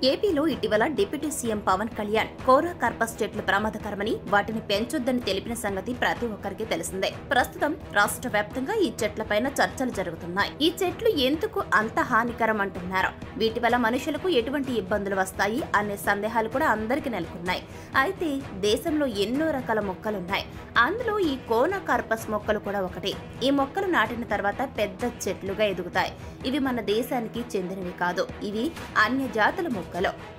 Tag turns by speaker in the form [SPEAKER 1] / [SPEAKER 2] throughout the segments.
[SPEAKER 1] ఏపీలో ఇటీవల deputy CM Pawan Kalyan కోరా corpus చెట్లు ప్రమాదకరమని వాటిని పెంచొద్దని తెలిపిన సంగతి ప్రతి ఒక్కరికి తెలిసిందే. ప్రస్తుతం రాష్ట్ర వ్యాప్తంగా ఈ చెట్లపైన చర్చలు జరుగుతున్నాయి. ఈ చెట్లు ఎందుకు అంత హానికరం అంటున్నారు? వీటి వల్ల మనుషులకు ఎటువంటి ఇబ్బందులు వస్తాయి అనే సందేహాలు కూడా అందరికీ నెలకొన్నాయి. అయితే దేశంలో ఎన్నో రకాల మొక్కలున్నాయి. అందులో ఈ కోనా కార్పస్ మొక్కలు కూడా ఒకటి. ఈ మొక్కలు నాటిన తర్వాత పెద్ద చెట్లుగా ఎదుగుతాయి. ఇవి మన దేశానికి చెందినవి కాదు. ఇవి అన్య జాతుల మొక్కలు.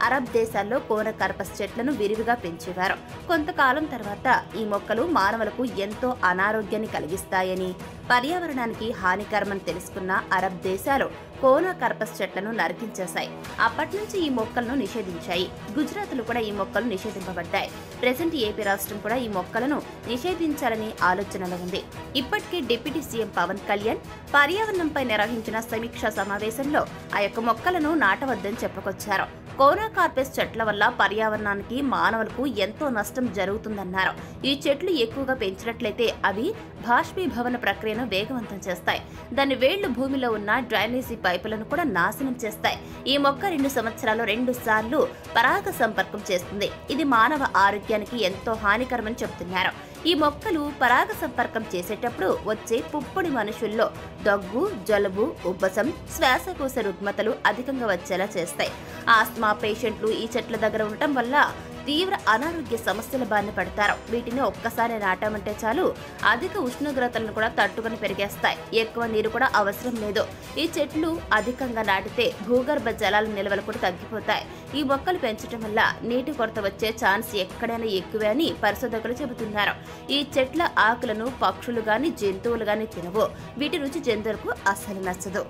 [SPEAKER 1] అరబ్ దేశాల్లో కోనా కార్పస్ చెట్లను విరివిగా పెంచేవారు. కొంతకాలం తర్వాత ఈ మొక్కలు మానవులకు ఎంతో అనారోగ్యాన్ని కలిగిస్తాయని, పర్యావరణానికి హానికరమని తెలుసుకున్న అరబ్ దేశాలు కోనా కార్పస్ చెట్లను నరికించేశాయి. అప్పటి నుంచి ఈ మొక్కలను నిషేధించాయి. గుజరాత్లో కూడా ఈ మొక్కలు నిషేధింపబడ్డాయి. ప్రెజెంట్ ఏపీ రాష్ట్రం కూడా ఈ మొక్కలను నిషేధించాలని ఆలోచనలో ఉంది. ఇప్పటికే డిప్యూటీ సీఎం పవన్ కళ్యాణ్ పర్యావరణంపై నిర్వహించిన సమీక్షా సమావేశంలో ఆ యొక్క మొక్కలను నాటవద్దని చెప్పుకొచ్చారు. కోనా కార్పస్ చెట్ల వల్ల పర్యావరణానికి, మానవులకు ఎంతో నష్టం జరుగుతుందన్నారు. ఈ చెట్లు ఎక్కువగా పెంచినట్లయితే అవి బాష్పీభవన ప్రక్రియను వేగవంతం చేస్తాయి. దాని వేళ్లు భూమిలో ఉన్న డ్రైనేజీ పైపులను కూడా నాశనం చేస్తాయి. ఈ మొక్క 2 సంవత్సరాలు 2 సార్లు పరాగ సంపర్కం చేస్తుంది. ఇది మానవ ఆరోగ్యానికి ఎంతో హానికరమని చెబుతున్నారు. ఈ మొక్కలు పరాగ సంపర్కం చేసేటప్పుడు వచ్చే పుప్పొడి మనుషుల్లో దగ్గు, జలుబు, ఉబ్బసం, శ్వాసకోశ రుగ్మతలు అధికంగా వచ్చేలా చేస్తాయి. ఆస్మా పేషెంట్లు ఈ చెట్ల దగ్గర ఉండటం వల్ల తీవ్ర అనారోగ్య సమస్యల బారిన పడతారు. వీటిని ఒక్కసారి నాటామంటే చాలు అధిక ఉష్ణోగ్రతలను కూడా తట్టుకొని పెరిగేస్తాయి. ఎక్కువ నీరు కూడా అవసరం లేదు. ఈ చెట్లు అధికంగా నాటితే భూగర్భ జలాల నిల్వలు కూడా తగ్గిపోతాయి. ఈ మొక్కలు పెంచడం వల్ల నీటి కొరత వచ్చే ఛాన్స్ ఎక్కడైనా ఎక్కువే అని పరిశోధకులు చెబుతున్నారు. ఈ చెట్ల ఆకులను పక్షులు గాని, జంతువులు గాని తినవు. వీటి రుచి జంతువులకు అస్సలు నచ్చదు.